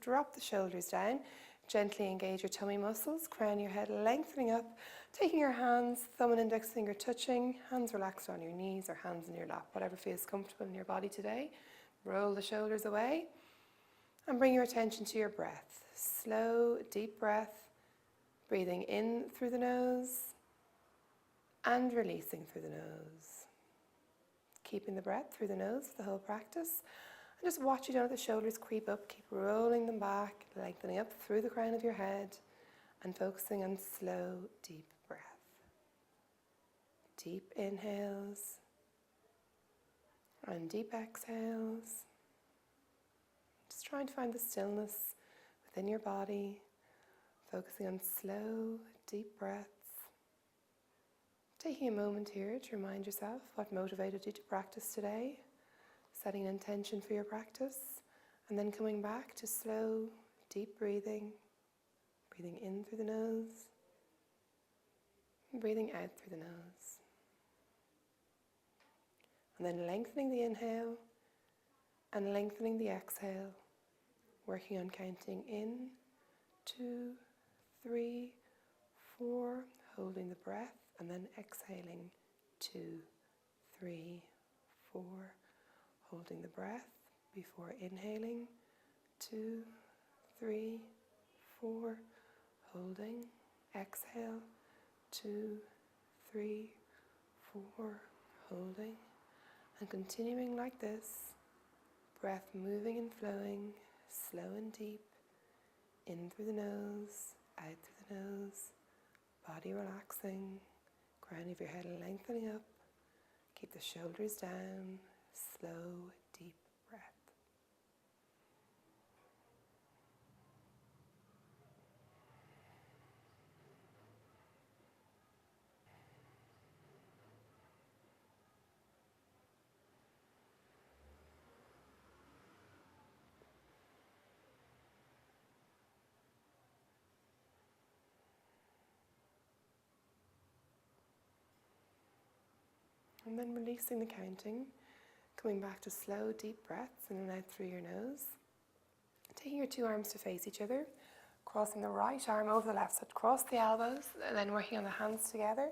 drop the shoulders down. Gently engage your tummy muscles, crown your head lengthening up, taking your hands, thumb and index finger touching, hands relaxed on your knees or hands in your lap, whatever feels comfortable in your body today. Roll the shoulders away and bring your attention to your breath. Slow, deep breath, breathing in through the nose and releasing through the nose. Keeping the breath through the nose for the whole practice. And just watch you don't let the shoulders creep up. Keep rolling them back, lengthening up through the crown of your head and focusing on slow, deep breath. Deep inhales and deep exhales. Just trying to find the stillness within your body, focusing on slow, deep breaths. Taking a moment here to remind yourself what motivated you to practice today, setting an intention for your practice, and then coming back to slow, deep breathing, breathing in through the nose, and breathing out through the nose. And then lengthening the inhale and lengthening the exhale, working on counting in, 2, 3, 4, holding the breath, and then exhaling, 2, 3, 4, holding the breath before inhaling, 2, 3, 4, holding, exhale, 2, 3, 4, holding, and continuing like this, breath moving and flowing, slow and deep, in through the nose, out through the nose, body relaxing, crown of your head lengthening up, keep the shoulders down, slow, deep breath. And then releasing the counting, coming back to slow, deep breaths in and out through your nose. Taking your two arms to face each other, crossing the right arm over the left, so cross the elbows, and then working on the hands together.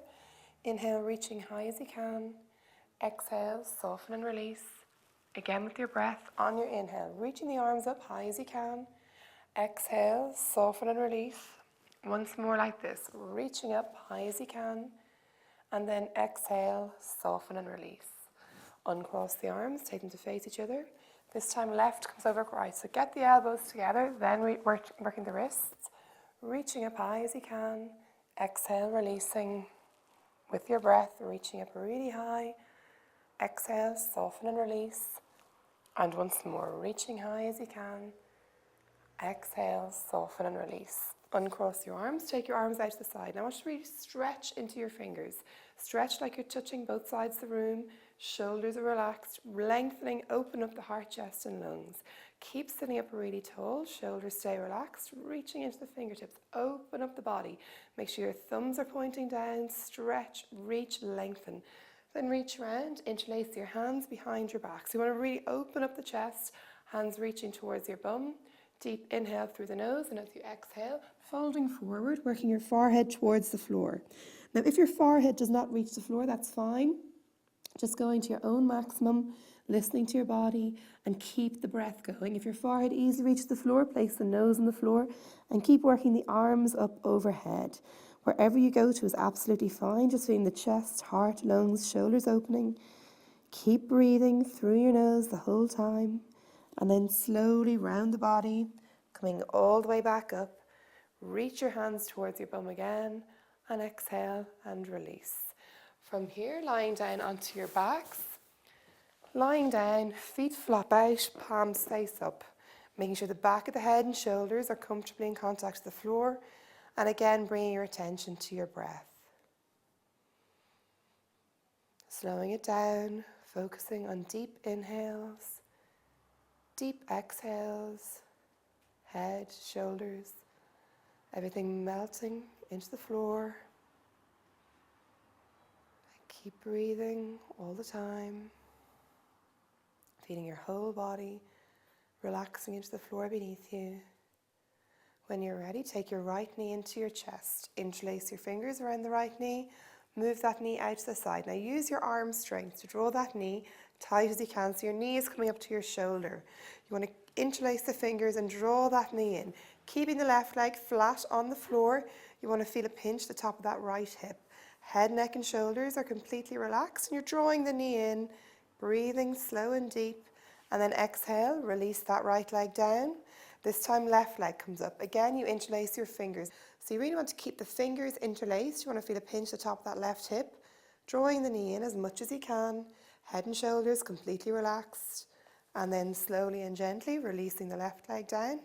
Inhale, reaching high as you can. Exhale, soften and release. Again with your breath on your inhale, reaching the arms up high as you can. Exhale, soften and release. Once more like this, reaching up high as you can. And then exhale, soften and release. Uncross the arms, take them to face each other. This time left comes over right. So get the elbows together, then working the wrists. Reaching up high as you can. Exhale, releasing. With your breath, reaching up really high. Exhale, soften and release. And once more, reaching high as you can. Exhale, soften and release. Uncross your arms, take your arms out to the side. Now I want you to really stretch into your fingers. Stretch like you're touching both sides of the room. Shoulders are relaxed, lengthening, open up the heart, chest and lungs. Keep sitting up really tall, shoulders stay relaxed, reaching into the fingertips. Open up the body. Make sure your thumbs are pointing down, stretch, reach, lengthen. Then reach around, interlace your hands behind your back. So you want to really open up the chest, hands reaching towards your bum. Deep inhale through the nose, and as you exhale, folding forward, working your forehead towards the floor. Now, if your forehead does not reach the floor, that's fine. Just going to your own maximum, listening to your body, and keep the breath going. If your forehead easily reaches the floor, place the nose on the floor, and keep working the arms up overhead. Wherever you go to is absolutely fine, just feeling the chest, heart, lungs, shoulders opening. Keep breathing through your nose the whole time. And then slowly round the body, coming all the way back up. Reach your hands towards your bum again, and exhale and release. From here, lying down onto your backs. Lying down, feet flop out, palms face up. Making sure the back of the head and shoulders are comfortably in contact with the floor. And again, bringing your attention to your breath. Slowing it down, focusing on deep inhales. Deep exhales, head, shoulders, everything melting into the floor. Keep breathing all the time, feeling your whole body relaxing into the floor beneath you. When you're ready, take your right knee into your chest. Interlace your fingers around the right knee. Move that knee out to the side. Now use your arm strength to draw that knee tight as you can so your knee is coming up to your shoulder. You want to interlace the fingers and draw that knee in. Keeping the left leg flat on the floor, you want to feel a pinch at the top of that right hip. Head, neck and shoulders are completely relaxed and you're drawing the knee in, breathing slow and deep. And then exhale, release that right leg down. This time left leg comes up. Again, you interlace your fingers. So you really want to keep the fingers interlaced. You want to feel a pinch at the top of that left hip, drawing the knee in as much as you can. Head and shoulders completely relaxed. And then slowly and gently releasing the left leg down.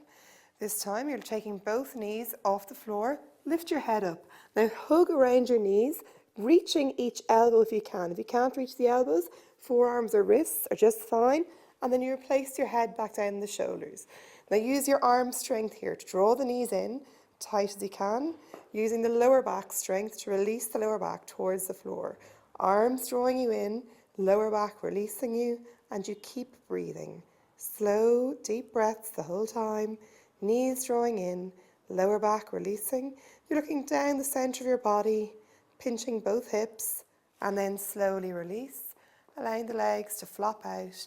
This time you're taking both knees off the floor. Lift your head up. Now hug around your knees, reaching each elbow if you can. If you can't reach the elbows, forearms or wrists are just fine. And then you replace your head back down the shoulders. Now use your arm strength here to draw the knees in, tight as you can, using the lower back strength to release the lower back towards the floor. Arms drawing you in, lower back releasing you, and you keep breathing. Slow, deep breaths the whole time, knees drawing in, lower back releasing. You're looking down the center of your body, pinching both hips, and then slowly release, allowing the legs to flop out,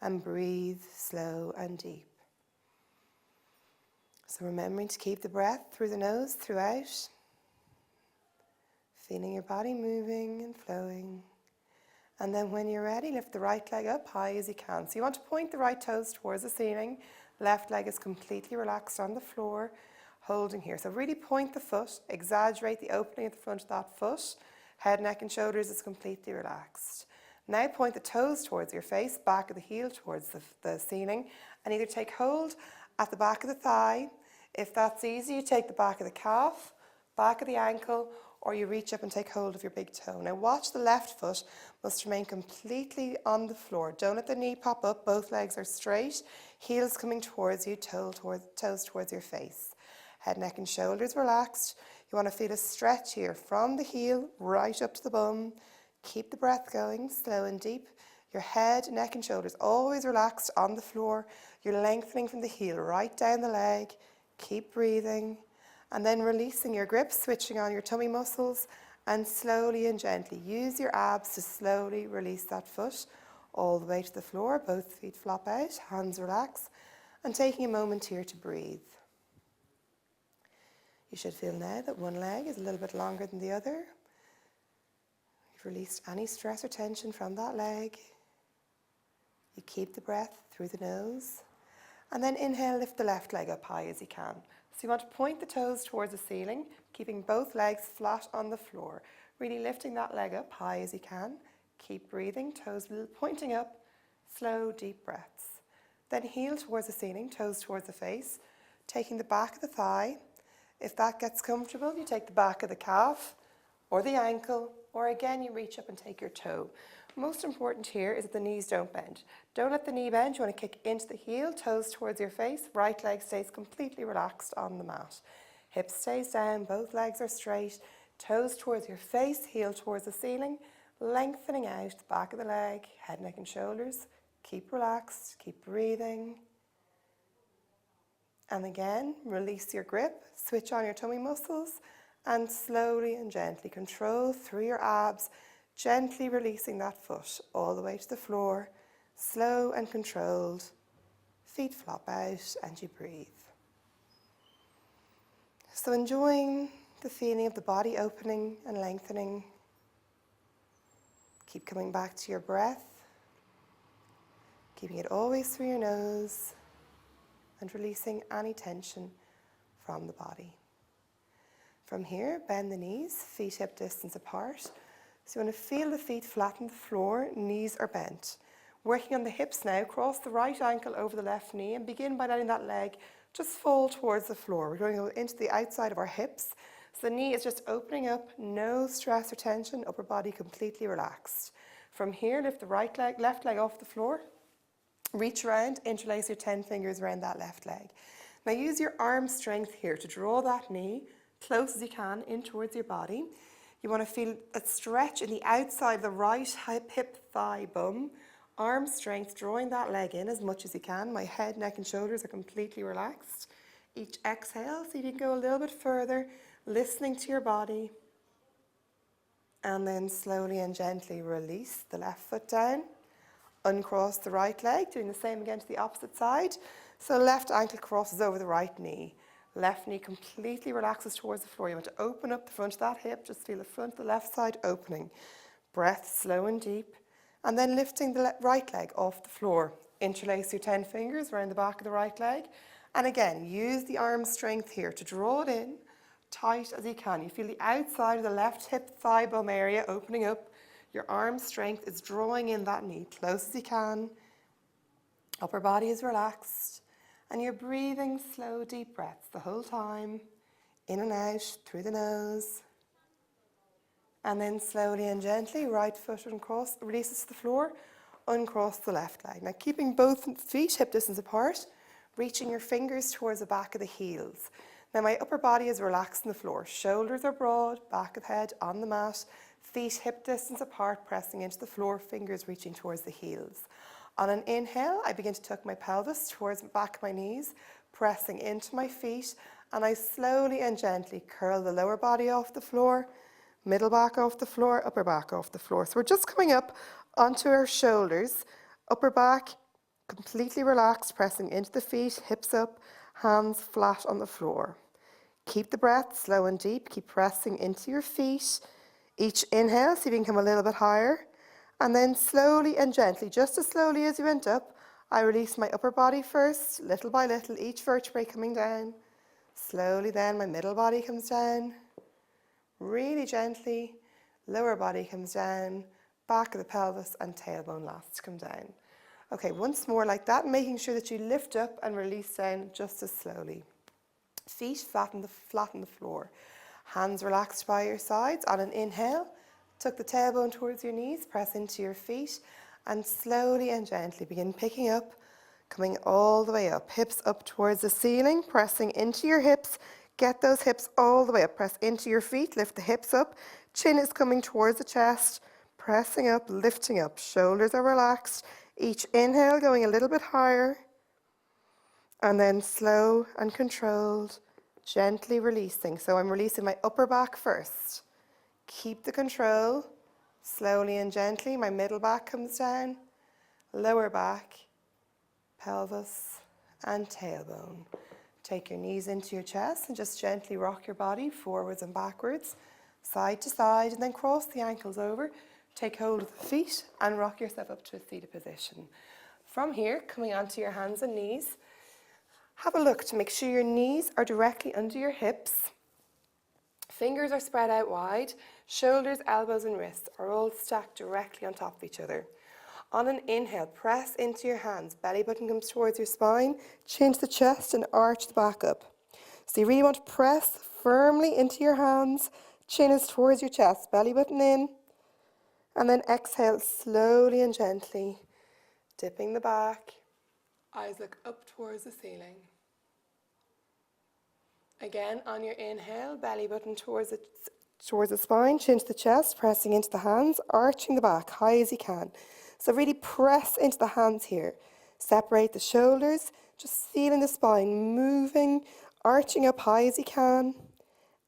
and breathe slow and deep. So remembering to keep the breath through the nose throughout, feeling your body moving and flowing. And then when you're ready, lift the right leg up high as you can. So you want to point the right toes towards the ceiling. Left leg is completely relaxed on the floor, holding here. So really point the foot, exaggerate the opening at the front of that foot. Head, neck and shoulders is completely relaxed. Now point the toes towards your face, back of the heel towards the ceiling, and either take hold at the back of the thigh. If that's easy, you take the back of the calf, back of the ankle, or you reach up and take hold of your big toe. Now watch the left foot must remain completely on the floor. Don't let the knee pop up, both legs are straight, heels coming towards you, toes towards your face. Head, neck and shoulders relaxed. You want to feel a stretch here from the heel right up to the bum. Keep the breath going, slow and deep. Your head, neck and shoulders always relaxed on the floor. You're lengthening from the heel right down the leg. Keep breathing. And then releasing your grip, switching on your tummy muscles, and slowly and gently use your abs to slowly release that foot all the way to the floor. Both feet flop out, hands relax, and taking a moment here to breathe. You should feel now that one leg is a little bit longer than the other. You've released any stress or tension from that leg. You keep the breath through the nose. And then inhale, lift the left leg up high as you can. So you want to point the toes towards the ceiling, keeping both legs flat on the floor. Really lifting that leg up high as you can. Keep breathing, toes pointing up, slow, deep breaths. Then heel towards the ceiling, toes towards the face, taking the back of the thigh. If that gets comfortable, you take the back of the calf or the ankle, or again, you reach up and take your toe. Most important here is that the knees don't bend. Don't let the knee bend. You want to kick into the heel, toes towards your face. Right leg stays completely relaxed on the mat. Hip stays down, both legs are straight. Toes towards your face, heel towards the ceiling. Lengthening out the back of the leg, head, neck and shoulders. Keep relaxed, keep breathing. And again, release your grip, switch on your tummy muscles, and slowly and gently control through your abs, gently releasing that foot all the way to the floor, slow and controlled. Feet flop out and you breathe. So enjoying the feeling of the body opening and lengthening. Keep coming back to your breath, keeping it always through your nose and releasing any tension from the body. From here, bend the knees, feet hip distance apart. So you want to feel the feet flatten the floor, knees are bent. Working on the hips now, cross the right ankle over the left knee and begin by letting that leg just fall towards the floor. We're going to go into the outside of our hips. So the knee is just opening up, no stress or tension, upper body completely relaxed. From here, lift the right leg, left leg off the floor. Reach around, interlace your 10 fingers around that left leg. Now use your arm strength here to draw that knee close as you can in towards your body. You want to feel a stretch in the outside of the right hip, thigh, bum. Arm strength, drawing that leg in as much as you can. My head, neck and shoulders are completely relaxed. Each exhale, see if you can go a little bit further, listening to your body. And then slowly and gently release the left foot down. Uncross the right leg, doing the same again to the opposite side. So left ankle crosses over the right knee. Left knee completely relaxes towards the floor. You want to open up the front of that hip. Just feel the front of the left side opening. Breath slow and deep. And then lifting the right leg off the floor. Interlace your 10 fingers around the back of the right leg. And again, use the arm strength here to draw it in tight as you can. You feel the outside of the left hip thigh bum area opening up. Your arm strength is drawing in that knee close as you can. Upper body is relaxed. And you're breathing slow, deep breaths the whole time. In and out through the nose. And then slowly and gently, right foot uncross, releases to the floor. Uncross the left leg. Now keeping both feet hip distance apart. Reaching your fingers towards the back of the heels. Now my upper body is relaxed on the floor. Shoulders are broad, back of the head on the mat. Feet hip distance apart, pressing into the floor, fingers reaching towards the heels. On an inhale, I begin to tuck my pelvis towards the back of my knees, pressing into my feet, and I slowly and gently curl the lower body off the floor, middle back off the floor, upper back off the floor. So we're just coming up onto our shoulders, upper back completely relaxed, pressing into the feet, hips up, hands flat on the floor. Keep the breath slow and deep, keep pressing into your feet. Each inhale, see if you can come a little bit higher. And then slowly and gently, just as slowly as you went up, I release my upper body first, little by little, each vertebrae coming down. Slowly then, my middle body comes down. Really gently, lower body comes down, back of the pelvis and tailbone last to come down. Okay, once more like that, making sure that you lift up and release down just as slowly. Feet flat on the floor. Hands relaxed by your sides. On an inhale, tuck the tailbone towards your knees, press into your feet, and slowly and gently begin picking up, coming all the way up. Hips up towards the ceiling, pressing into your hips. Get those hips all the way up. Press into your feet, lift the hips up. Chin is coming towards the chest, pressing up, lifting up. Shoulders are relaxed. Each inhale going a little bit higher, and then slow and controlled, gently releasing. So I'm releasing my upper back first. Keep the control. Slowly and gently, my middle back comes down, lower back, pelvis, and tailbone. Take your knees into your chest and just gently rock your body forwards and backwards, side to side, and then cross the ankles over. Take hold of the feet and rock yourself up to a seated position. From here, coming onto your hands and knees, have a look to make sure your knees are directly under your hips. Fingers are spread out wide. Shoulders, elbows and wrists are all stacked directly on top of each other. On an inhale, press into your hands. Belly button comes towards your spine. Chin to the chest and arch the back up. So you really want to press firmly into your hands. Chin is towards your chest. Belly button in. And then exhale slowly and gently, dipping the back. Eyes look up towards the ceiling. Again, on your inhale, belly button towards the spine, chin to the chest, pressing into the hands, arching the back high as you can. So really press into the hands here. Separate the shoulders, just feeling the spine moving, arching up high as you can.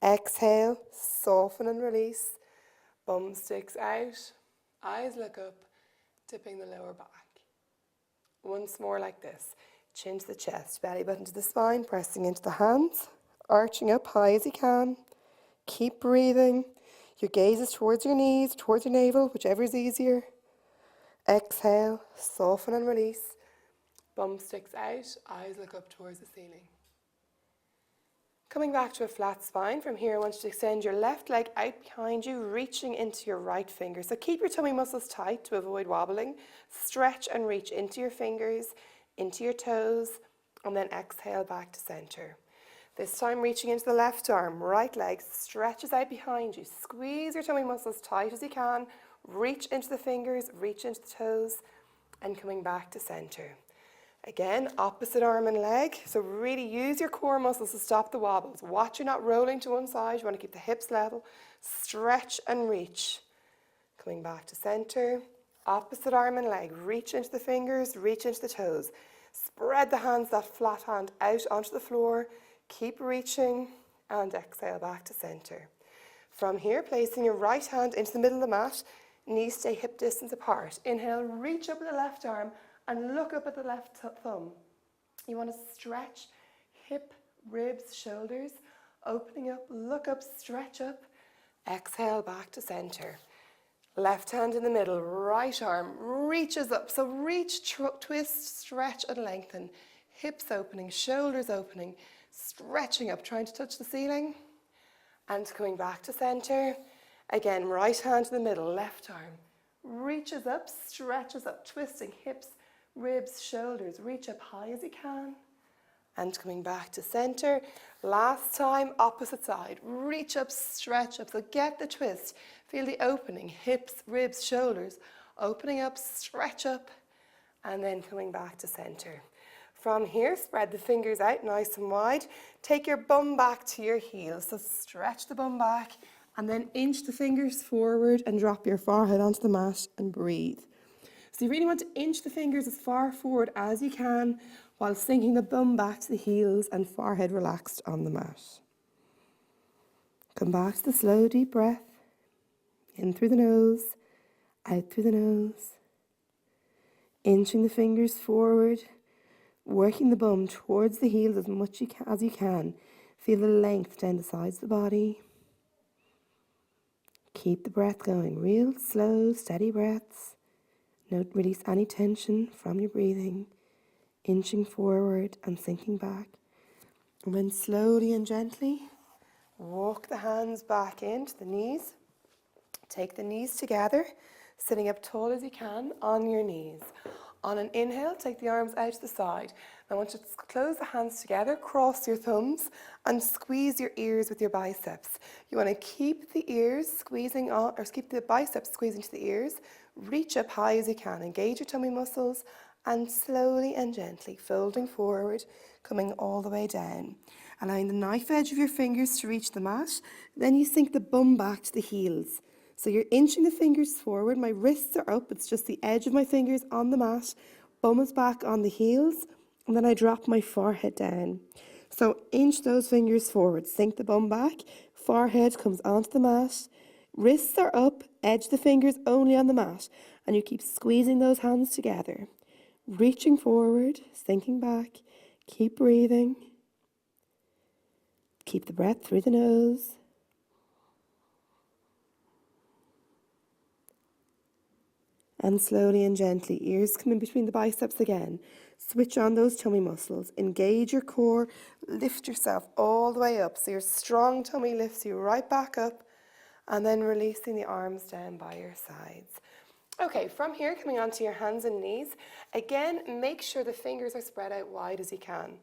Exhale, soften and release. Bum sticks out, eyes look up, dipping the lower back. Once more like this. Chin to the chest, belly button to the spine, pressing into the hands, arching up high as you can. Keep breathing. Your gaze is towards your knees, towards your navel, whichever is easier. Exhale, soften and release. Bum sticks out, eyes look up towards the ceiling. Coming back to a flat spine, from here I want you to extend your left leg out behind you, reaching into your right finger. So keep your tummy muscles tight to avoid wobbling. Stretch and reach into your fingers, into your toes, and then exhale back to center. This time reaching into the left arm, right leg stretches out behind you. Squeeze your tummy muscles tight as you can. Reach into the fingers, reach into the toes, and coming back to center. Again, opposite arm and leg. So really use your core muscles to stop the wobbles. Watch you're not rolling to one side. You want to keep the hips level. Stretch and reach. Coming back to center. Opposite arm and leg. Reach into the fingers, reach into the toes. Spread the hands, that flat hand, out onto the floor. Keep reaching and exhale back to center. From here, placing your right hand into the middle of the mat, knees stay hip distance apart. Inhale, reach up with the left arm and look up at the left thumb. You want to stretch hip, ribs, shoulders, opening up, look up, stretch up. Exhale back to center. Left hand in the middle, right arm reaches up. So reach, twist, stretch and lengthen. Hips opening, shoulders opening, stretching up, trying to touch the ceiling. And coming back to center. Again, right hand in the middle, left arm reaches up, stretches up, twisting hips, ribs, shoulders. Reach up high as you can. And coming back to center. Last time, opposite side. Reach up, stretch up. So get the twist. Feel the opening. Hips, ribs, shoulders. Opening up, stretch up. And then coming back to center. From here, spread the fingers out nice and wide. Take your bum back to your heels. So stretch the bum back. And then inch the fingers forward and drop your forehead onto the mat and breathe. So you really want to inch the fingers as far forward as you can while sinking the bum back to the heels and forehead relaxed on the mat. Come back to the slow, deep breath. In through the nose, out through the nose. Inching the fingers forward, working the bum towards the heels as much as you can. Feel the length down the sides of the body. Keep the breath going, real slow, steady breaths. Don't release any tension from your breathing. Inching forward and sinking back. And then slowly and gently, walk the hands back into the knees. Take the knees together, sitting up tall as you can on your knees. On an inhale, take the arms out to the side. I want you to close the hands together, cross your thumbs, and squeeze your ears with your biceps. You want to keep the ears squeezing on, or keep the biceps squeezing to the ears. Reach up high as you can. Engage your tummy muscles, and slowly and gently folding forward, coming all the way down. Allowing the knife edge of your fingers to reach the mat. Then you sink the bum back to the heels. So you're inching the fingers forward. My wrists are up. It's just the edge of my fingers on the mat. Bum is back on the heels. And then I drop my forehead down. So inch those fingers forward. Sink the bum back. Forehead comes onto the mat. Wrists are up. Edge the fingers only on the mat. And you keep squeezing those hands together. Reaching forward. Sinking back. Keep breathing. Keep the breath through the nose. And slowly and gently, ears come in between the biceps again. Switch on those tummy muscles. Engage your core. Lift yourself all the way up. So your strong tummy lifts you right back up. And then releasing the arms down by your sides. Okay, from here, coming onto your hands and knees. Again, make sure the fingers are spread out wide as you can.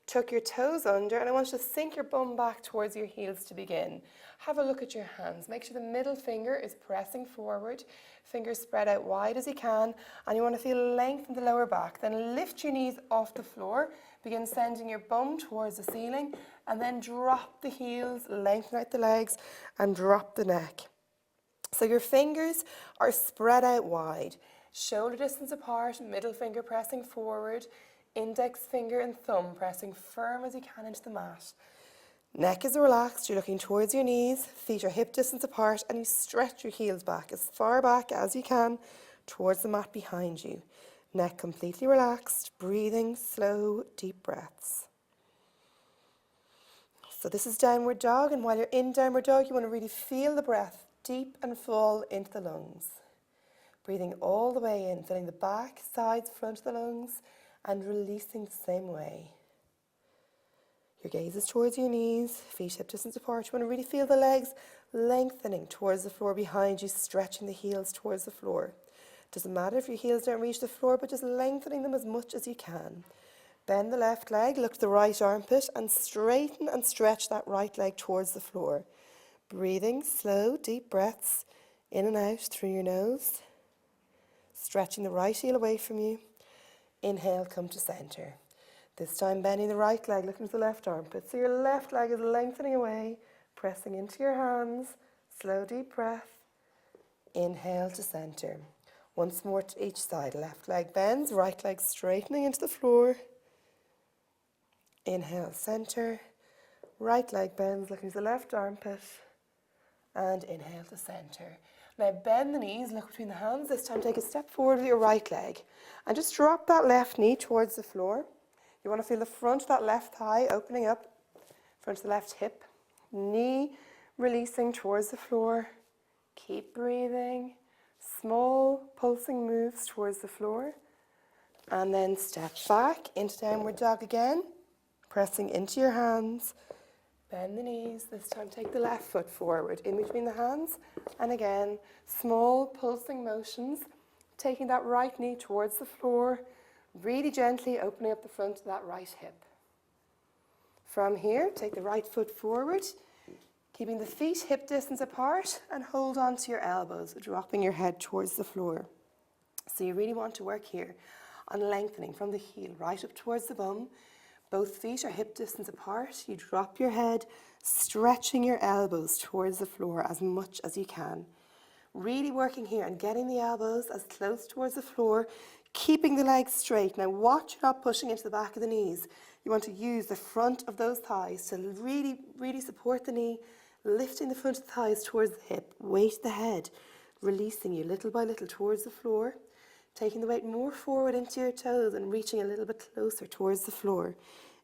Tuck your toes under, and I want you to sink your bum back towards your heels to begin. Have a look at your hands. Make sure the middle finger is pressing forward. Fingers spread out wide as you can, and you want to feel length in the lower back. Then lift your knees off the floor. Begin sending your bum towards the ceiling, and then drop the heels, lengthen out the legs, and drop the neck. So your fingers are spread out wide. Shoulder distance apart, middle finger pressing forward. Index finger and thumb pressing firm as you can into the mat. Neck is relaxed, you're looking towards your knees, feet are hip distance apart, and you stretch your heels back as far back as you can towards the mat behind you. Neck completely relaxed, breathing slow, deep breaths. So this is downward dog, and while you're in downward dog, you want to really feel the breath deep and full into the lungs. Breathing all the way in, filling the back, sides, front of the lungs, and releasing the same way. Your gaze is towards your knees, feet hip distance apart. You want to really feel the legs lengthening towards the floor behind you, stretching the heels towards the floor. Doesn't matter if your heels don't reach the floor, but just lengthening them as much as you can. Bend the left leg, look to the right armpit, and straighten and stretch that right leg towards the floor. Breathing slow, deep breaths in and out through your nose. Stretching the right heel away from you. Inhale, come to center. This time bending the right leg, looking to the left armpit. So your left leg is lengthening away, pressing into your hands. Slow, deep breath. Inhale to center. Once more to each side. Left leg bends, right leg straightening into the floor. Inhale, center. Right leg bends, looking to the left armpit. And inhale to center. Now bend the knees, look between the hands. This time take a step forward with your right leg. And just drop that left knee towards the floor. You want to feel the front of that left thigh opening up. Front of the left hip. Knee releasing towards the floor. Keep breathing. Small pulsing moves towards the floor. And then step back into downward dog again. Pressing into your hands. Bend the knees. This time take the left foot forward in between the hands. And again, small pulsing motions. Taking that right knee towards the floor. Really gently opening up the front of that right hip. From here, take the right foot forward. Keeping the feet hip distance apart and hold on to your elbows, dropping your head towards the floor. So you really want to work here on lengthening from the heel right up towards the bum. Both feet are hip distance apart. You drop your head, stretching your elbows towards the floor as much as you can. Really working here and getting the elbows as close towards the floor, keeping the legs straight. Now watch you're not pushing into the back of the knees. You want to use the front of those thighs to really, really support the knee, lifting the front of the thighs towards the hip. Weight the head, releasing you little by little towards the floor. Taking the weight more forward into your toes and reaching a little bit closer towards the floor.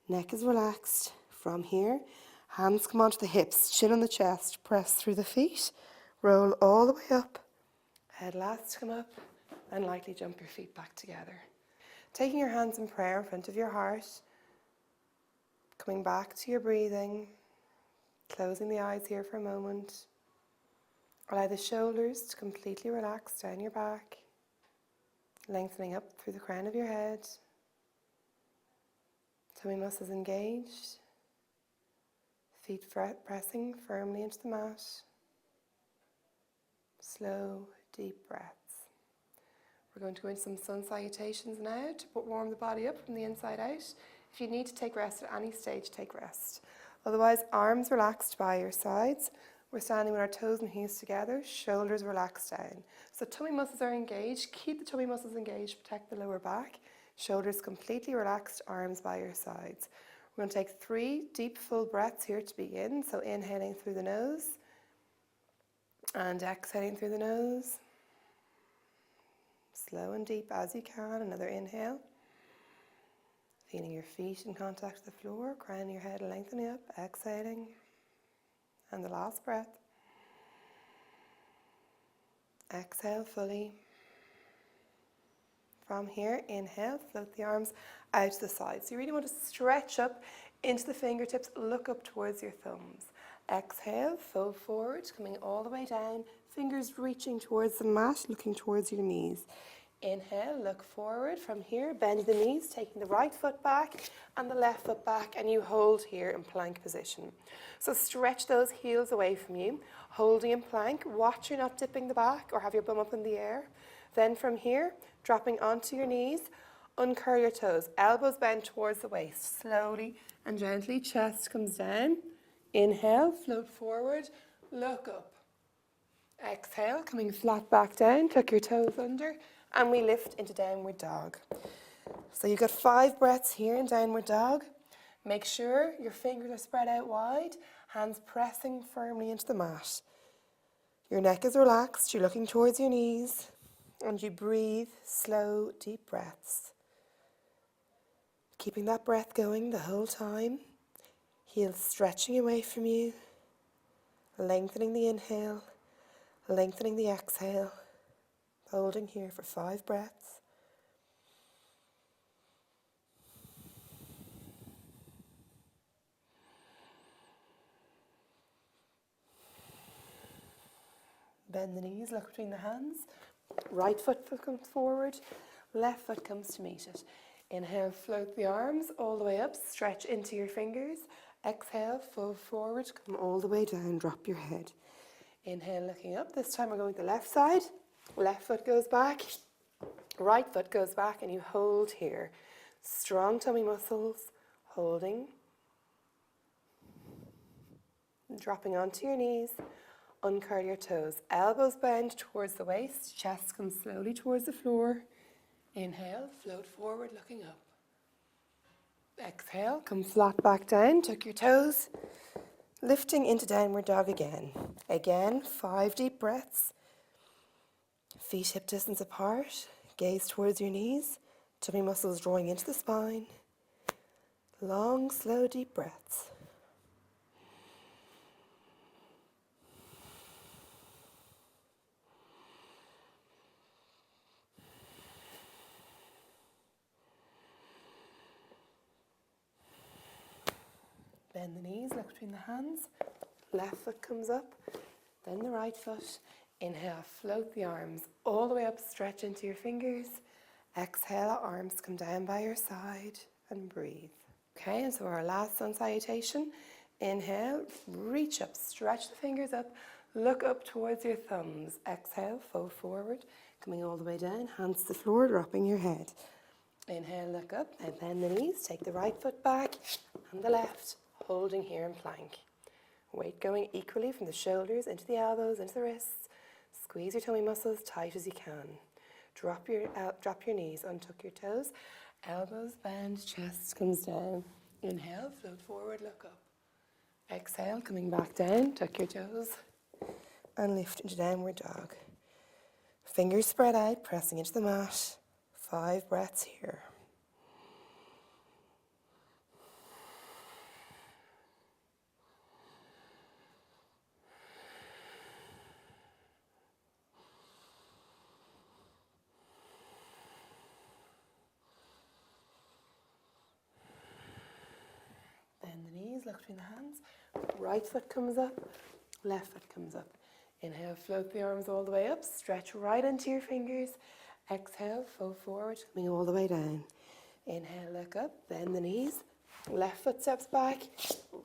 Neck is relaxed. From here, hands come onto the hips, chin on the chest, press through the feet, roll all the way up. Head last to come up and lightly jump your feet back together. Taking your hands in prayer in front of your heart, coming back to your breathing, closing the eyes here for a moment. Allow the shoulders to completely relax down your back. Lengthening up through the crown of your head. Tummy muscles engaged. Feet pressing firmly into the mat. Slow, deep breaths. We're going to go into some sun salutations now to warm the body up from the inside out. If you need to take rest at any stage, take rest. Otherwise, arms relaxed by your sides. We're standing with our toes and heels together, shoulders relaxed down. So tummy muscles are engaged. Keep the tummy muscles engaged, protect the lower back. Shoulders completely relaxed, arms by your sides. We're going to take 3 deep, full breaths here to begin. So inhaling through the nose and exhaling through the nose. Slow and deep as you can. Another inhale. Feeling your feet in contact with the floor, crowning your head, lengthening up, exhaling. And the last breath. Exhale fully. From here, inhale, float the arms out to the side. So you really want to stretch up into the fingertips, look up towards your thumbs. Exhale, fold forward, coming all the way down, fingers reaching towards the mat, looking towards your knees. Inhale, look forward. From here, bend the knees, taking the right foot back and the left foot back, and you hold here in plank position. So stretch those heels away from you, holding in plank. Watch you're not dipping the back or have your bum up in the air. Then from here, dropping onto your knees, uncurl your toes, elbows bend towards the waist. Slowly and gently, chest comes down. Inhale, float forward, look up. Exhale, coming flat back down, tuck your toes under, and we lift into downward dog. So you've got 5 breaths here in downward dog. Make sure your fingers are spread out wide, hands pressing firmly into the mat. Your neck is relaxed, you're looking towards your knees, and you breathe slow, deep breaths. Keeping that breath going the whole time. Heels stretching away from you, lengthening the inhale, lengthening the exhale. Holding here for 5 breaths. Bend the knees, look between the hands. Right foot comes forward, left foot comes to meet it. Inhale, float the arms all the way up, stretch into your fingers. Exhale, fold forward, come all the way down, drop your head. Inhale, looking up. This time we're going to the left side. Left foot goes back, right foot goes back, and you hold here. Strong tummy muscles, holding. Dropping onto your knees, uncurl your toes. Elbows bend towards the waist, chest comes slowly towards the floor. Inhale, float forward, looking up. Exhale, come flat back down, tuck your toes, lifting into downward dog again. Again, 5 deep breaths. Feet hip distance apart, gaze towards your knees, tummy muscles drawing into the spine. Long, slow, deep breaths. Bend the knees, look between the hands. Left foot comes up, then the right foot. Inhale, float the arms all the way up, stretch into your fingers. Exhale, arms come down by your side and breathe. Okay, and so our last sun salutation. Inhale, reach up, stretch the fingers up, look up towards your thumbs. Exhale, fold forward, coming all the way down, hands to the floor, dropping your head. Inhale, look up, now bend the knees, take the right foot back and the left, holding here in plank. Weight going equally from the shoulders into the elbows, into the wrists. Squeeze your tummy muscles tight as you can. Drop your knees, untuck your toes. Elbows bend, chest comes down. Inhale, float forward, look up. Exhale, coming back down, tuck your toes. And lift into downward dog. Fingers spread out, pressing into the mat. 5 breaths here. Bend the knees, look between the hands. Right foot comes up, left foot comes up. Inhale, float the arms all the way up, stretch right into your fingers. Exhale, fold forward, coming all the way down. Inhale, look up, bend the knees. Left foot steps back,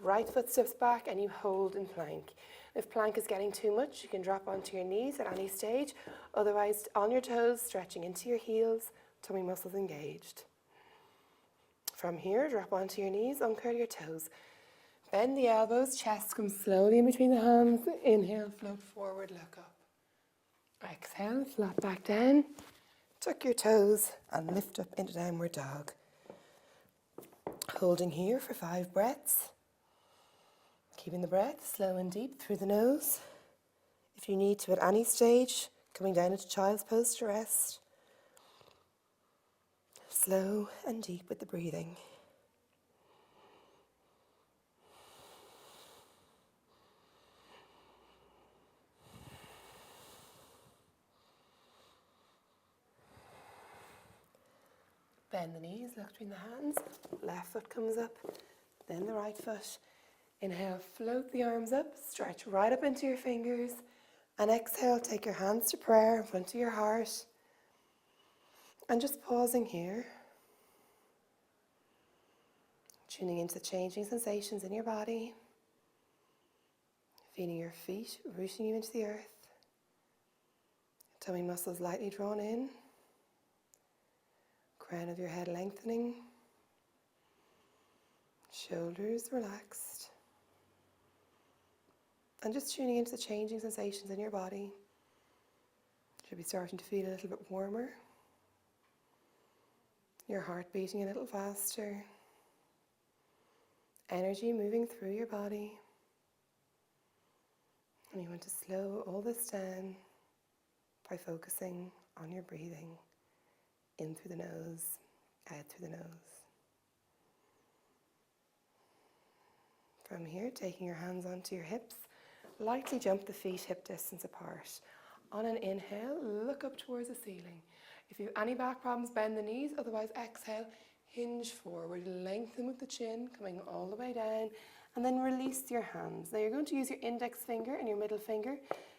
right foot steps back, and you hold in plank. If plank is getting too much, you can drop onto your knees at any stage. Otherwise, on your toes, stretching into your heels, tummy muscles engaged. From here, drop onto your knees, uncurl your toes. Bend the elbows, chest comes slowly in between the hands. Inhale, float forward, look up. Exhale, flat back down. Tuck your toes and lift up into downward dog. Holding here for 5 breaths. Keeping the breath slow and deep through the nose. If you need to at any stage, coming down into child's pose to rest. Slow and deep with the breathing. Bend the knees, look between the hands. Left foot comes up, then the right foot. Inhale, float the arms up, stretch right up into your fingers. And exhale, take your hands to prayer in front of your heart. And just pausing here. Tuning into the changing sensations in your body. Feeling your feet rooting you into the earth. Tummy muscles lightly drawn in. Crown of your head lengthening. Shoulders relaxed. And just tuning into the changing sensations in your body. Should be starting to feel a little bit warmer. Your heart beating a little faster. Energy moving through your body. And you want to slow all this down by focusing on your breathing. In through the nose, out through the nose. From here, taking your hands onto your hips, lightly jump the feet hip distance apart. On an inhale, look up towards the ceiling. If you have any back problems, bend the knees. Otherwise, exhale, hinge forward, lengthen with the chin, coming all the way down, and then release your hands. Now you're going to use your index finger and your middle finger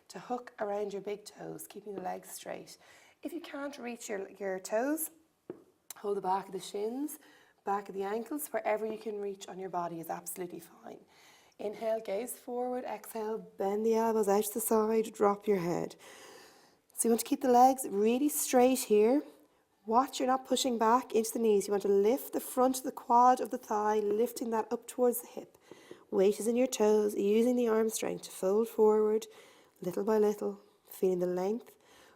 to hook around your big toes, keeping the legs straight. If you can't reach your toes, hold the back of the shins, back of the ankles, wherever you can reach on your body is absolutely fine. Inhale, gaze forward, exhale, bend the elbows out to the side, drop your head. So you want to keep the legs really straight here. Watch you're not pushing back into the knees. You want to lift the front of the quad of the thigh, lifting that up towards the hip. Weight is in your toes, using the arm strength to fold forward, little by little, feeling the length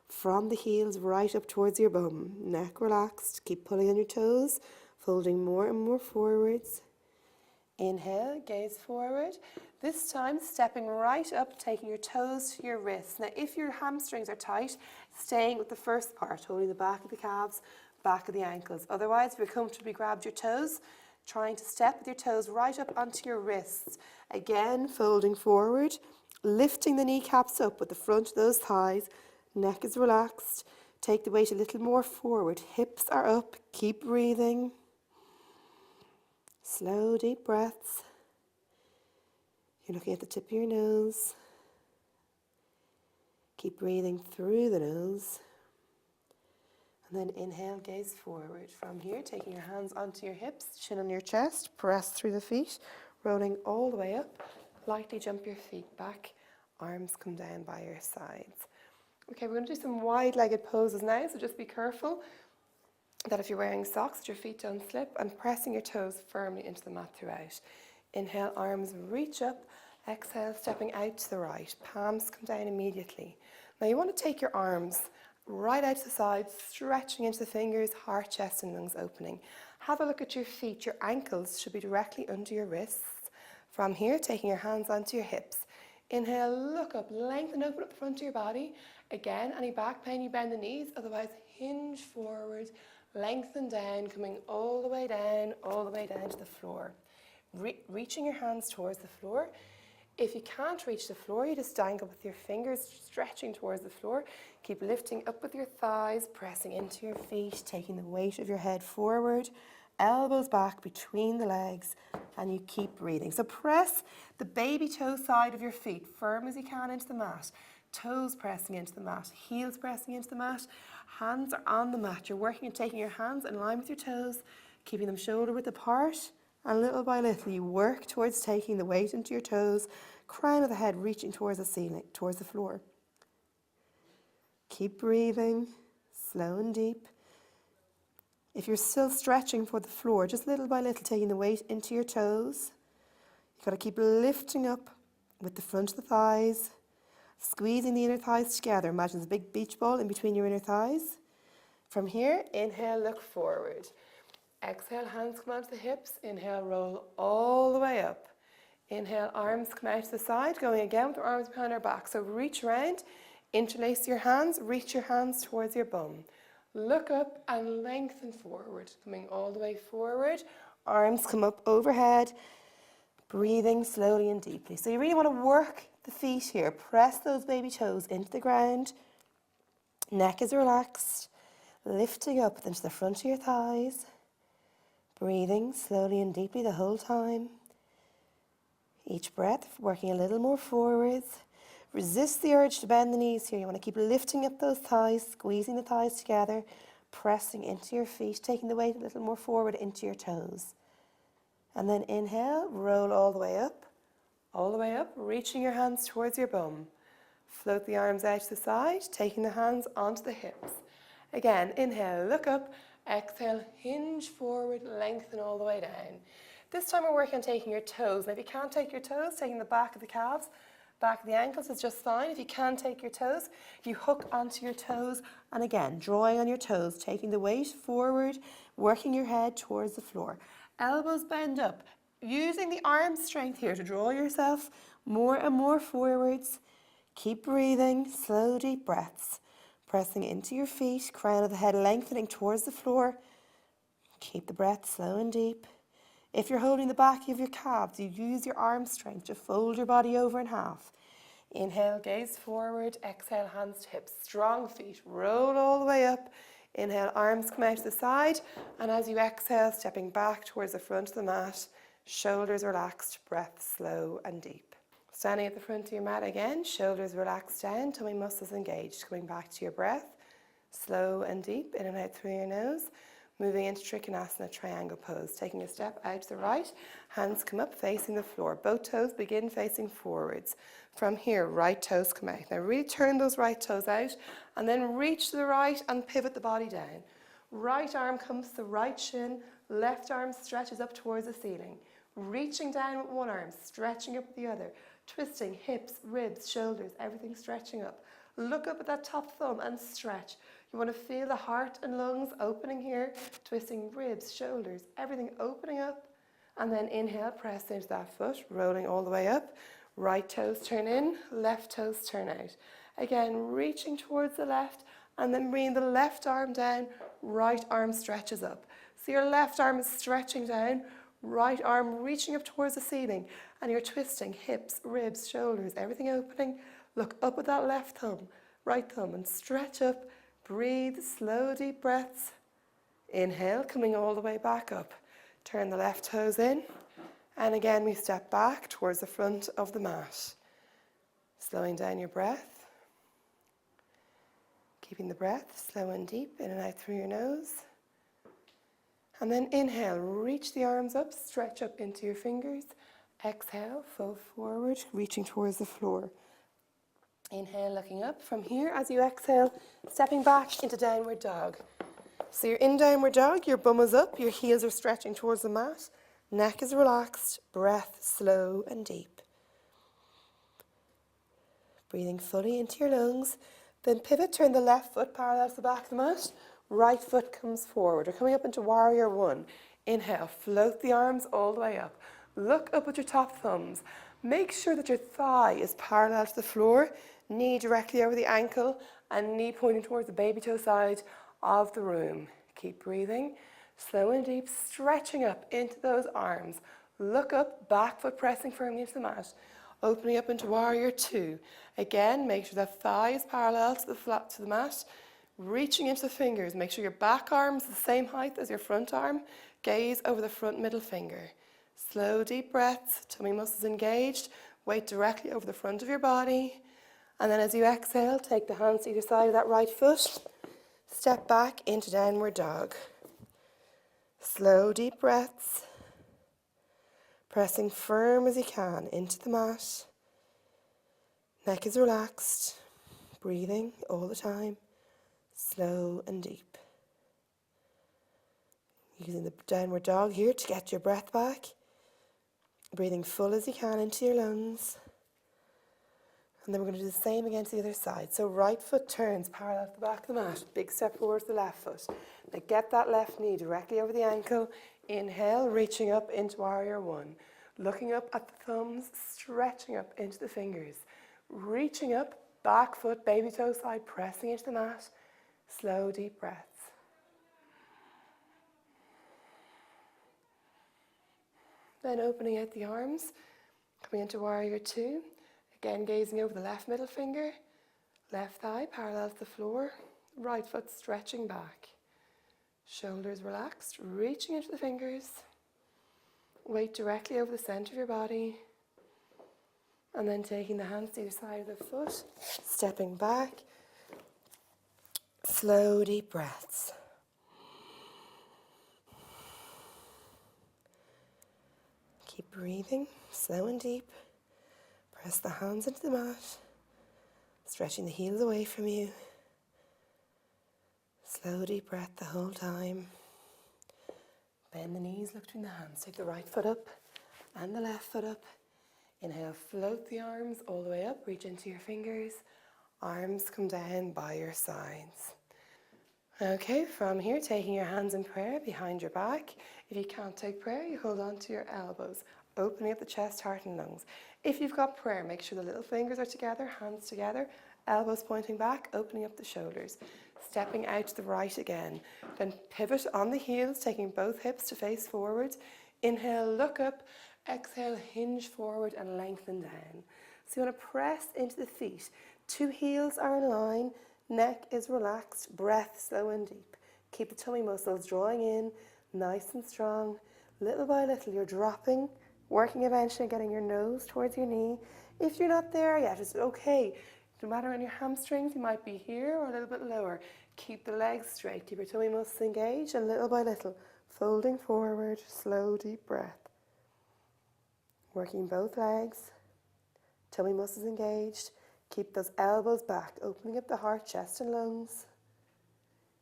from the heels right up towards your bum. Neck relaxed, keep pulling on your toes. folding more and more forwards. Inhale, gaze forward. This time, stepping right up, taking your toes to your wrists. Now, if your hamstrings are tight, staying with the first part, holding the back of the calves, back of the ankles. Otherwise, if you're comfortably grabbed your toes, trying to step with your toes right up onto your wrists. Again, folding forward, lifting the kneecaps up with the front of those thighs. Neck is relaxed. Take the weight a little more forward. Hips are up. Keep breathing. Slow, deep breaths. You're looking at the tip of your nose. Keep breathing through the nose. And then inhale, gaze forward. From here, taking your hands onto your hips, chin on your chest, press through the feet, rolling all the way up. Lightly jump your feet back. Arms come down by your sides. Okay, we're going to do some wide-legged poses now, so just be careful that if you're wearing socks, that your feet don't slip, and pressing your toes firmly into the mat throughout. Inhale, arms reach up. Exhale, stepping out to the right. Palms come down immediately. Now you want to take your arms right out to the side, stretching into the fingers, heart, chest, and lungs opening. Have a look at your feet. Your ankles should be directly under your wrists. From here, taking your hands onto your hips. Inhale, look up, lengthen, open up the front of your body. Again, any back pain, you bend the knees, otherwise hinge forward, lengthen down, coming all the way down to the floor. Reaching your hands towards the floor. If you can't reach the floor, you just dangle with your fingers, stretching towards the floor. Keep lifting up with your thighs, pressing into your feet, taking the weight of your head forward, elbows back between the legs, and you keep breathing. So press the baby toe side of your feet firm as you can into the mat. Toes pressing into the mat, heels pressing into the mat, hands are on the mat. You're working at taking your hands in line with your toes, keeping them shoulder width apart, and little by little you work towards taking the weight into your toes, crown of the head reaching towards the ceiling, towards the floor. Keep breathing, slow and deep. If you're still stretching for the floor, just little by little taking the weight into your toes. You've got to keep lifting up with the front of the thighs, squeezing the inner thighs together. Imagine there's a big beach ball in between your inner thighs. From here, inhale, look forward. Exhale, hands come onto the hips. Inhale, roll all the way up. Inhale, arms come out to the side, going again with our arms behind our back. So reach around, interlace your hands, reach your hands towards your bum. Look up and lengthen forward, coming all the way forward. Arms come up overhead, breathing slowly and deeply. So you really want to work the feet here. Press those baby toes into the ground. Neck is relaxed, lifting up into the front of your thighs. Breathing slowly and deeply the whole time. Each breath working a little more forwards. Resist the urge to bend the knees here. You want to keep lifting up those thighs, squeezing the thighs together, pressing into your feet, taking the weight a little more forward into your toes. And then inhale, roll all the way up, reaching your hands towards your bum. Float the arms out to the side, taking the hands onto the hips. Again, inhale, look up. Exhale, hinge forward, lengthen all the way down. This time we're working on taking your toes. Now if you can't take your toes, taking the back of the calves, back of the ankles is just fine. If you can take your toes, you hook onto your toes, and again, drawing on your toes, taking the weight forward, working your head towards the floor. Elbows bend up, using the arm strength here to draw yourself more and more forwards. Keep breathing, slow, deep breaths. Pressing into your feet, crown of the head lengthening towards the floor. Keep the breath slow and deep. If you're holding the back of your calves, you use your arm strength to fold your body over in half. Inhale, gaze forward. Exhale, hands to hips. Strong feet, roll all the way up. Inhale, arms come out to the side. And as you exhale, stepping back towards the front of the mat, shoulders relaxed, breath slow and deep. Standing at the front of your mat again, shoulders relaxed down, tummy muscles engaged. Coming back to your breath, slow and deep, in and out through your nose. Moving into Trikonasana, triangle pose. Taking a step out to the right, hands come up facing the floor. Both toes begin facing forwards. From here, right toes come out. Now really turn those right toes out and then reach to the right and pivot the body down. Right arm comes to the right shin, left arm stretches up towards the ceiling. Reaching down with one arm, stretching up with the other. Twisting hips, ribs, shoulders, everything stretching up. Look up at that top thumb and stretch. You want to feel the heart and lungs opening here, twisting ribs, shoulders, everything opening up. And then inhale, press into that foot, rolling all the way up. Right toes turn in, left toes turn out. Again, reaching towards the left, and then bringing the left arm down, right arm stretches up. So your left arm is stretching down, right arm reaching up towards the ceiling, and you're twisting hips, ribs, shoulders, everything opening. Look up at that left thumb, right thumb, and stretch up. Breathe, slow, deep breaths. Inhale, coming all the way back up. Turn the left toes in, and again we step back towards the front of the mat. Slowing down your breath. Keeping the breath slow and deep, in and out through your nose. And then inhale, reach the arms up, stretch up into your fingers. Exhale, fold forward, reaching towards the floor. Inhale, looking up. From here, as you exhale, stepping back into downward dog. So you're in downward dog, your bum is up, your heels are stretching towards the mat, neck is relaxed, breath slow and deep. Breathing fully into your lungs, then pivot, turn the left foot parallel to the back of the mat, right foot comes forward. We're coming up into warrior one. Inhale, float the arms all the way up. Look up at your top thumbs. Make sure that your thigh is parallel to the floor, knee directly over the ankle, and knee pointing towards the baby toe side of the room. Keep breathing, slow and deep, stretching up into those arms. Look up, back foot pressing firmly into the mat. Opening up into warrior two. Again, make sure that thigh is parallel to the mat. Reaching into the fingers. Make sure your back arm is the same height as your front arm. Gaze over the front middle finger. Slow, deep breaths, tummy muscles engaged. Weight directly over the front of your body. And then as you exhale, take the hands to either side of that right foot. Step back into downward dog. Slow, deep breaths. Pressing firm as you can into the mat. Neck is relaxed. Breathing all the time. Slow and deep. Using the downward dog here to get your breath back. Breathing full as you can into your lungs. And then we're going to do the same again to the other side. So right foot turns parallel to the back of the mat. Big step forward to the left foot. Now get that left knee directly over the ankle. Inhale, reaching up into warrior one. Looking up at the thumbs, stretching up into the fingers. Reaching up, back foot, baby toe side, pressing into the mat. Slow, deep breaths. Then opening out the arms, coming into warrior two. Again, gazing over the left middle finger, left thigh parallel to the floor, right foot stretching back. Shoulders relaxed, reaching into the fingers. Weight directly over the center of your body. And then taking the hands to either side of the foot, stepping back. Slow, deep breaths. Keep breathing, slow and deep. Press the hands into the mat, stretching the heels away from you. Slow, deep breath the whole time. Bend the knees, look between the hands. Take the right foot up and the left foot up. Inhale, float the arms all the way up. Reach into your fingers. Arms come down by your sides. Okay, from here, taking your hands in prayer behind your back. If you can't take prayer, you hold on to your elbows, opening up the chest, heart and lungs. If you've got prayer, make sure the little fingers are together, hands together, elbows pointing back, opening up the shoulders. Stepping out to the right again. Then pivot on the heels, taking both hips to face forward. Inhale, look up. Exhale, hinge forward and lengthen down. So you want to press into the feet. Two heels are in line. Neck is relaxed. Breath slow and deep. Keep the tummy muscles drawing in, nice and strong. Little by little, you're dropping, working eventually getting your nose towards your knee. If you're not there yet, it's okay. No matter on your hamstrings, you might be here or a little bit lower. Keep the legs straight. Keep your tummy muscles engaged, and little by little, folding forward, slow, deep breath. Working both legs, tummy muscles engaged. Keep those elbows back, opening up the heart, chest and lungs.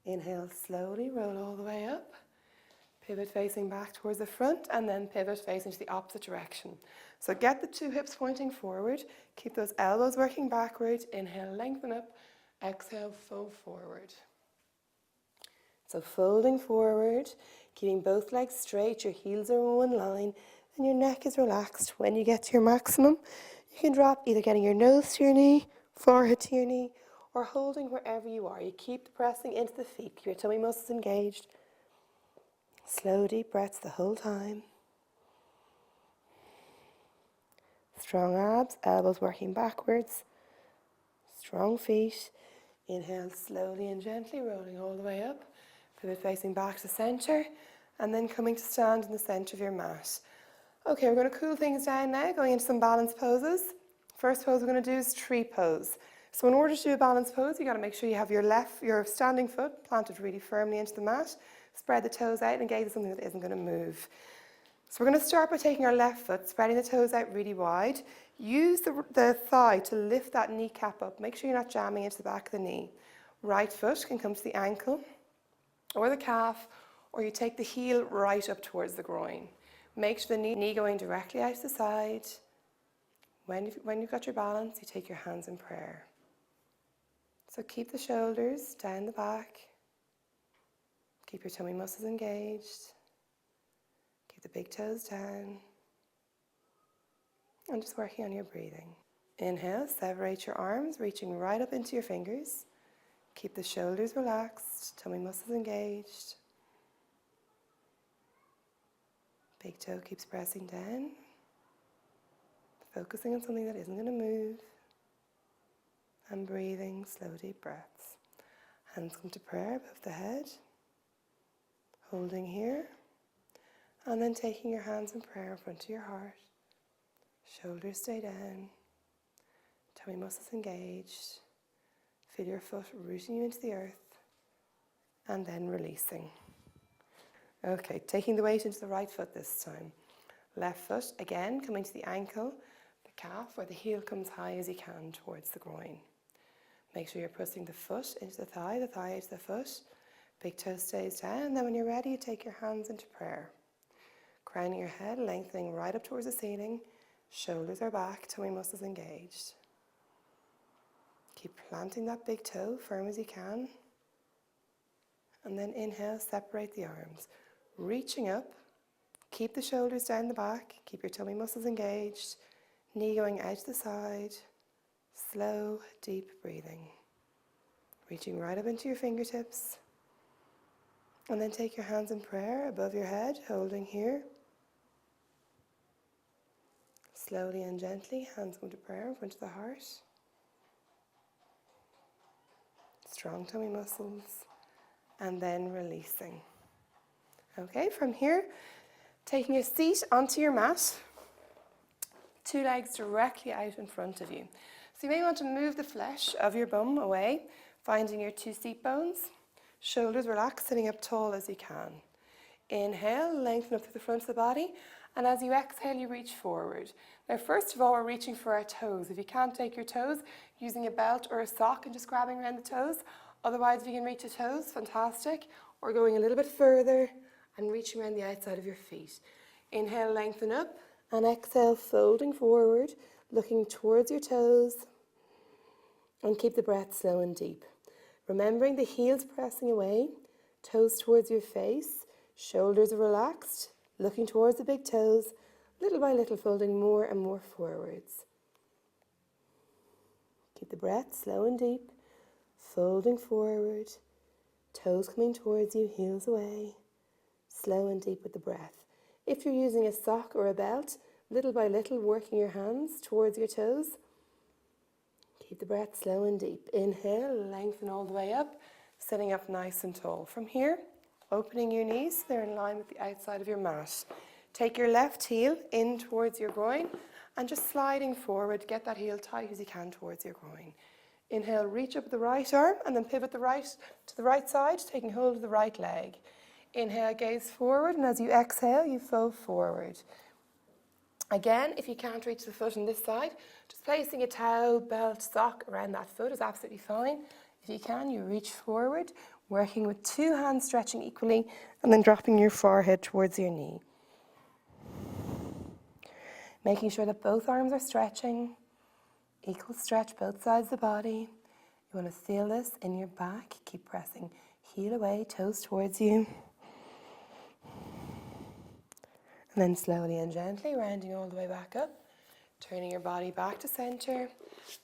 Inhale, slowly roll all the way up. Pivot facing back towards the front, and then pivot facing to the opposite direction. So get the two hips pointing forward. Keep those elbows working backward. Inhale, lengthen up. Exhale, fold forward. So folding forward, keeping both legs straight, your heels are in one line, and your neck is relaxed. When you get to your maximum, you can drop, either getting your nose to your knee, forehead to your knee, or holding wherever you are. You keep pressing into the feet, keep your tummy muscles engaged. Slow, deep breaths the whole time. Strong abs, elbows working backwards. Strong feet. Inhale slowly and gently, rolling all the way up. Pivot facing back to center, and then coming to stand in the center of your mat. Okay, we're going to cool things down now, going into some balance poses. First pose we're going to do is tree pose. So in order to do a balance pose, you've got to make sure you have your standing foot planted really firmly into the mat. Spread the toes out and gaze at something that isn't going to move. So we're going to start by taking our left foot, spreading the toes out really wide. Use the thigh to lift that kneecap up. Make sure you're not jamming into the back of the knee. Right foot can come to the ankle or the calf, or you take the heel right up towards the groin. Make sure the knee going directly out to the side. When you've got your balance, you take your hands in prayer. So keep the shoulders down the back. Keep your tummy muscles engaged. Keep the big toes down. And just working on your breathing. Inhale, separate your arms, reaching right up into your fingers. Keep the shoulders relaxed, tummy muscles engaged. Big toe keeps pressing down. Focusing on something that isn't going to move. And breathing, slow, deep breaths. Hands come to prayer above the head. Holding here. And then taking your hands in prayer in front of your heart. Shoulders stay down. Tummy muscles engaged. Feel your foot rooting you into the earth. And then releasing. Okay, taking the weight into the right foot this time. Left foot, again, coming to the ankle, the calf, where the heel comes high as you can towards the groin. Make sure you're pressing the foot into the thigh into the foot. Big toe stays down, and then when you're ready, you take your hands into prayer. Crowning your head, lengthening right up towards the ceiling. Shoulders are back, tummy muscles engaged. Keep planting that big toe firm as you can. And then inhale, separate the arms. Reaching up, keep the shoulders down the back, keep your tummy muscles engaged. Knee going out to the side. Slow, deep breathing. Reaching right up into your fingertips. And then take your hands in prayer above your head, holding here. Slowly and gently, hands come to prayer in front of the heart. Strong tummy muscles. And then releasing. Okay, from here, taking a seat onto your mat. Two legs directly out in front of you. So you may want to move the flesh of your bum away, finding your two seat bones. Shoulders relaxed, sitting up tall as you can. Inhale, lengthen up through the front of the body. And as you exhale, you reach forward. Now, first of all, we're reaching for our toes. If you can't take your toes, using a belt or a sock and just grabbing around the toes. Otherwise, if you can reach the toes, fantastic. Or going a little bit further and reaching around the outside of your feet. Inhale, lengthen up. And exhale, folding forward, looking towards your toes. And keep the breath slow and deep. Remembering the heels pressing away, toes towards your face, shoulders are relaxed, looking towards the big toes, little by little folding more and more forwards. Keep the breath slow and deep, folding forward, toes coming towards you, heels away, slow and deep with the breath. If you're using a sock or a belt, little by little working your hands towards your toes. Keep the breath slow and deep. Inhale, lengthen all the way up, sitting up nice and tall. From here, opening your knees so they're in line with the outside of your mat. Take your left heel in towards your groin and just sliding forward, get that heel tight as you can towards your groin. Inhale, reach up the right arm and then pivot the right to the right side, taking hold of the right leg. Inhale, gaze forward, and as you exhale, you fold forward. Again, if you can't reach the foot on this side, just placing a towel, belt, sock around that foot is absolutely fine. If you can, you reach forward, working with two hands stretching equally, and then dropping your forehead towards your knee. Making sure that both arms are stretching, equal stretch both sides of the body. You want to feel this in your back. Keep pressing Heel away, toes towards you. And then slowly and gently rounding all the way back up, turning your body back to center.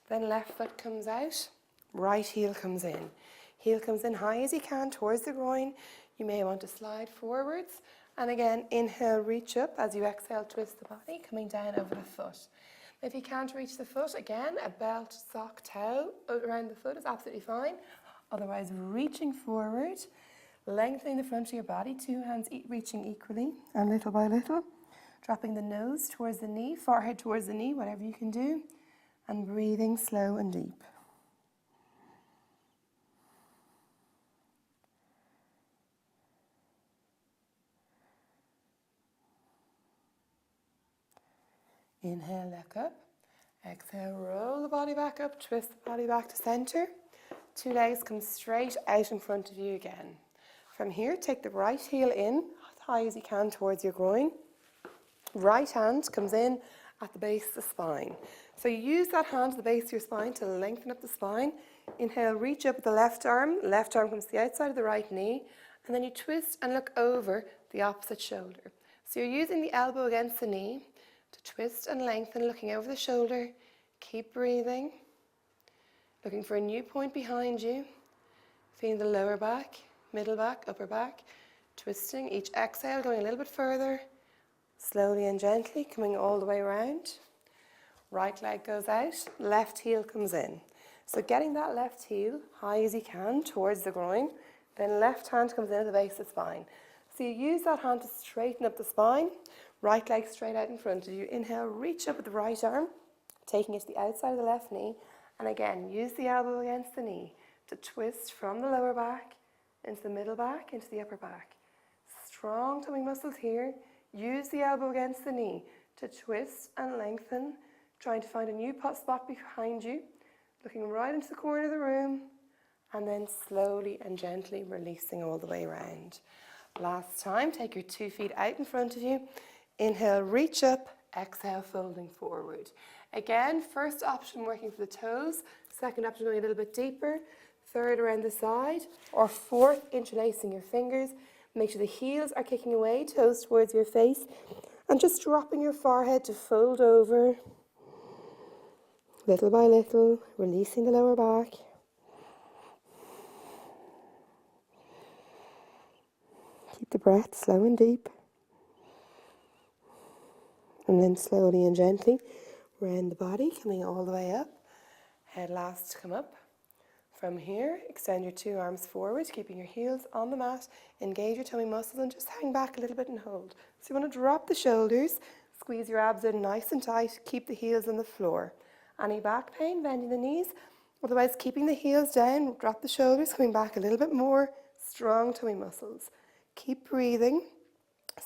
Then left foot comes out, right heel comes in. Heel comes in high as you can towards the groin. You may want to slide forwards. And again, inhale, reach up. As you exhale, twist the body, coming down over the foot. If you can't reach the foot, again, a belt, sock, toe around the foot is absolutely fine. Otherwise, reaching forward, lengthening the front of your body, two hands reaching equally, and little by little, dropping the nose towards the knee, forehead towards the knee, whatever you can do, and breathing slow and deep. Inhale, look up. Exhale, roll the body back up, twist the body back to center. Two legs come straight out in front of you again. From here, take the right heel in, as high as you can towards your groin. Right hand comes in at the base of the spine. So you use that hand at the base of your spine to lengthen up the spine. Inhale, reach up with the left arm comes to the outside of the right knee, and then you twist and look over the opposite shoulder. So you're using the elbow against the knee to twist and lengthen, looking over the shoulder. Keep breathing. Looking for a new point behind you. Feeling the lower back, middle back, upper back. Twisting, each exhale going a little bit further. Slowly and gently coming all the way around. Right leg goes out, left heel comes in. So getting that left heel high as you can towards the groin. Then left hand comes in at the base of the spine. So you use that hand to straighten up the spine. Right leg straight out in front of you. Inhale, reach up with the right arm, taking it to the outside of the left knee. And again, use the elbow against the knee to twist from the lower back into the middle back, into the upper back. Strong tummy muscles here. Use the elbow against the knee to twist and lengthen, trying to find a new spot behind you, looking right into the corner of the room, and then slowly and gently releasing all the way around. Last time, take your 2 feet out in front of you. Inhale, reach up. Exhale, folding forward. Again, first option working for the toes. Second option going a little bit deeper. Third around the side. Or fourth, interlacing your fingers. Make sure the heels are kicking away, toes towards your face. And just dropping your forehead to fold over. Little by little, releasing the lower back. Keep the breath slow and deep. And then slowly and gently round the body, coming all the way up. Head last to come up. From here, extend your 2 arms forward, keeping your heels on the mat. Engage your tummy muscles and just hang back a little bit and hold. So you want to drop the shoulders, squeeze your abs in nice and tight, keep the heels on the floor. Any back pain, bending the knees. Otherwise, keeping the heels down, drop the shoulders, coming back a little bit more. Strong tummy muscles. Keep breathing.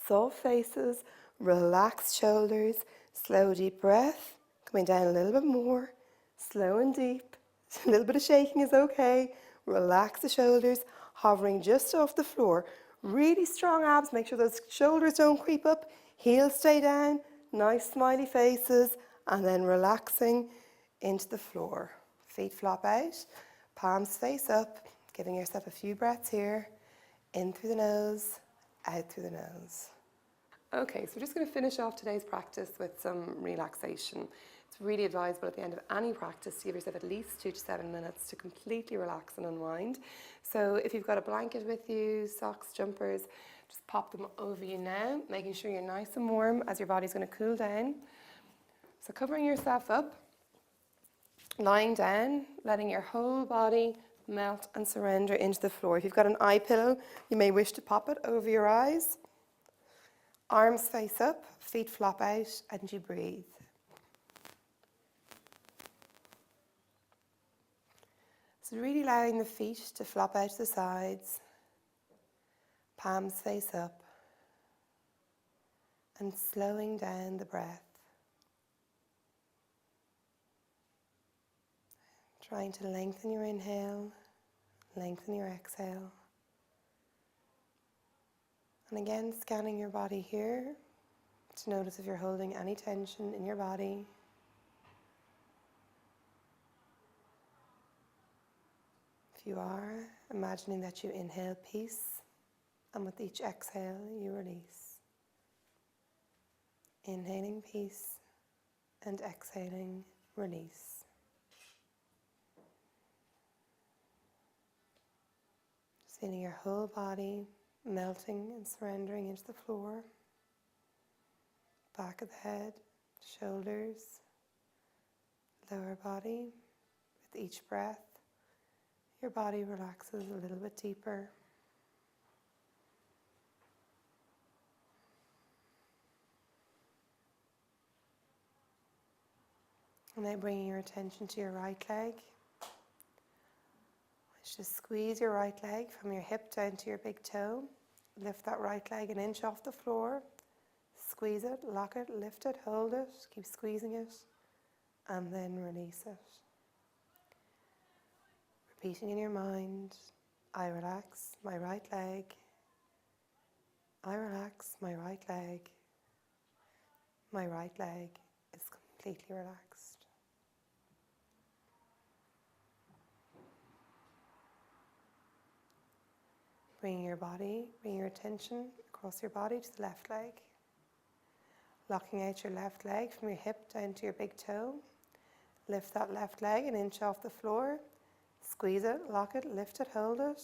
Soft faces, relaxed shoulders, slow deep breath, coming down a little bit more, slow and deep. A little bit of shaking is okay. Relax the shoulders, hovering just off the floor. Really strong abs, make sure those shoulders don't creep up, heels stay down, nice smiley faces, and then relaxing into the floor. Feet flop out, palms face up, giving yourself a few breaths here. In through the nose, out through the nose. Okay, so we're just going to finish off today's practice with some relaxation. It's really advisable at the end of any practice to give yourself at least 2 to 7 minutes to completely relax and unwind. So if you've got a blanket with you, socks, jumpers, just pop them over you now, making sure you're nice and warm as your body's going to cool down. So covering yourself up, lying down, letting your whole body melt and surrender into the floor. If you've got an eye pillow, you may wish to pop it over your eyes. Arms face up, feet flop out, and you breathe. So really allowing the feet to flop out to the sides, palms face up, and slowing down the breath. Trying to lengthen your inhale, lengthen your exhale. And again, scanning your body here to notice if you're holding any tension in your body. If you are, imagining that you inhale peace, and with each exhale you release. Inhaling peace and exhaling release. Just feeling your whole body melting and surrendering into the floor. Back of the head, shoulders, lower body. With each breath, your body relaxes a little bit deeper. And now bringing your attention to your right leg. Just squeeze your right leg from your hip down to your big toe. Lift that right leg an inch off the floor. Squeeze it, lock it, lift it, hold it, keep squeezing it, and then release it. Repeating in your mind, I relax my right leg. I relax my right leg. My right leg is completely relaxed. Bring your attention across your body to the left leg. Locking out your left leg from your hip down to your big toe. Lift that left leg an inch off the floor. Squeeze it, lock it, lift it, hold it.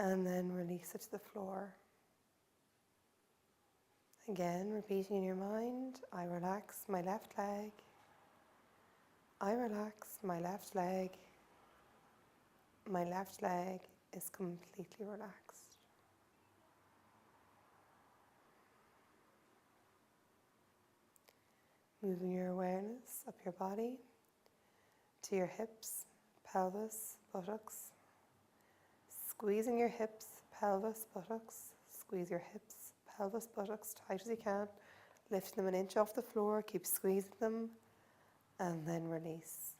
And then release it to the floor. Again, repeating in your mind, I relax my left leg. I relax my left leg. My left leg is completely relaxed. Moving your awareness up your body to your hips, pelvis, buttocks. Squeezing your hips, pelvis, buttocks. Squeeze your hips, pelvis, buttocks tight as you can. Lift them an inch off the floor, keep squeezing them, and then release.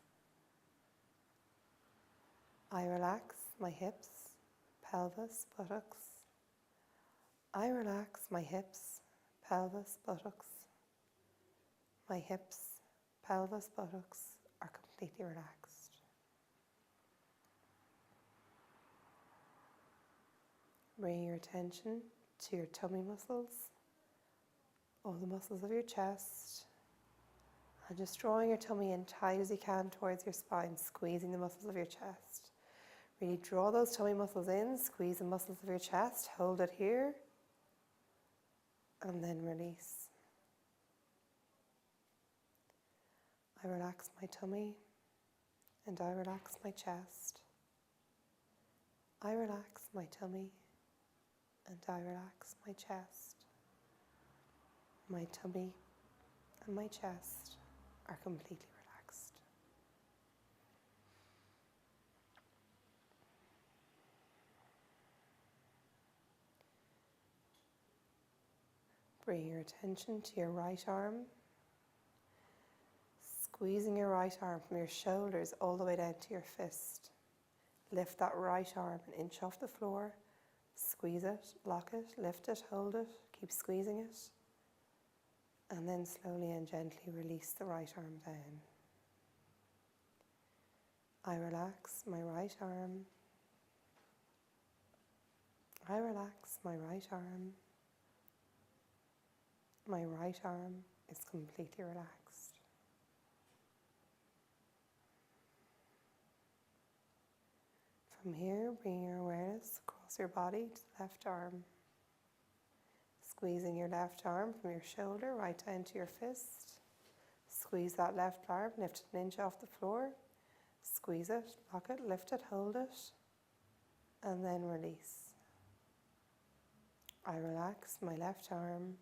I relax my hips, pelvis, buttocks. I relax my hips, pelvis, buttocks. My hips, pelvis, buttocks are completely relaxed. Bring your attention to your tummy muscles, all the muscles of your chest, and just drawing your tummy in tight as you can towards your spine, squeezing the muscles of your chest. Really draw those tummy muscles in, squeeze the muscles of your chest, hold it here, and then release. I relax my tummy, and I relax my chest. I relax my tummy, and I relax my chest. My tummy and my chest are completely relaxed. Bring your attention to your right arm. Squeezing your right arm from your shoulders all the way down to your fist. Lift that right arm an inch off the floor. Squeeze it, lock it, lift it, hold it, keep squeezing it. And then slowly and gently release the right arm down. I relax my right arm. I relax my right arm. My right arm is completely relaxed. From here, bring your awareness across your body to the left arm. Squeezing your left arm from your shoulder right down to your fist. Squeeze that left arm, lift it an inch off the floor. Squeeze it, lock it, lift it, hold it, and then release. I relax my left arm.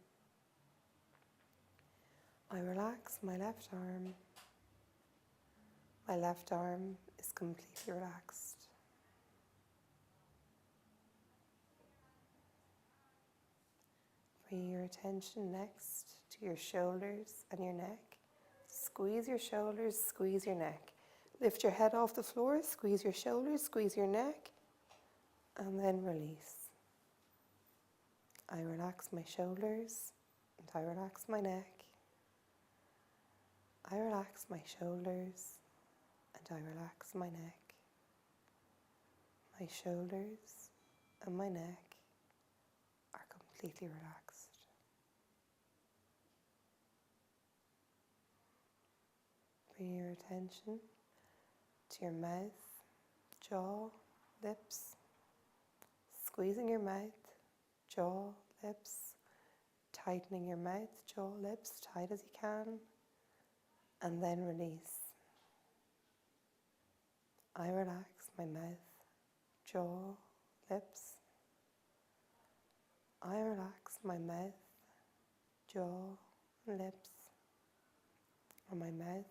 I relax my left arm. My left arm is completely relaxed. Bring your attention next to your shoulders and your neck. Squeeze your shoulders, squeeze your neck. Lift your head off the floor, squeeze your shoulders, squeeze your neck, and then release. I relax my shoulders, and I relax my neck. I relax my shoulders, and I relax my neck. My shoulders and my neck are completely relaxed. Bring your attention to your mouth, jaw, lips, squeezing your mouth, jaw, lips, tightening your mouth, jaw, lips, tight as you can, and then release. I relax my mouth, jaw, lips. I relax my mouth, jaw, lips, and my mouth,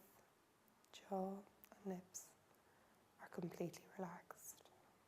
jaw, and lips are completely relaxed.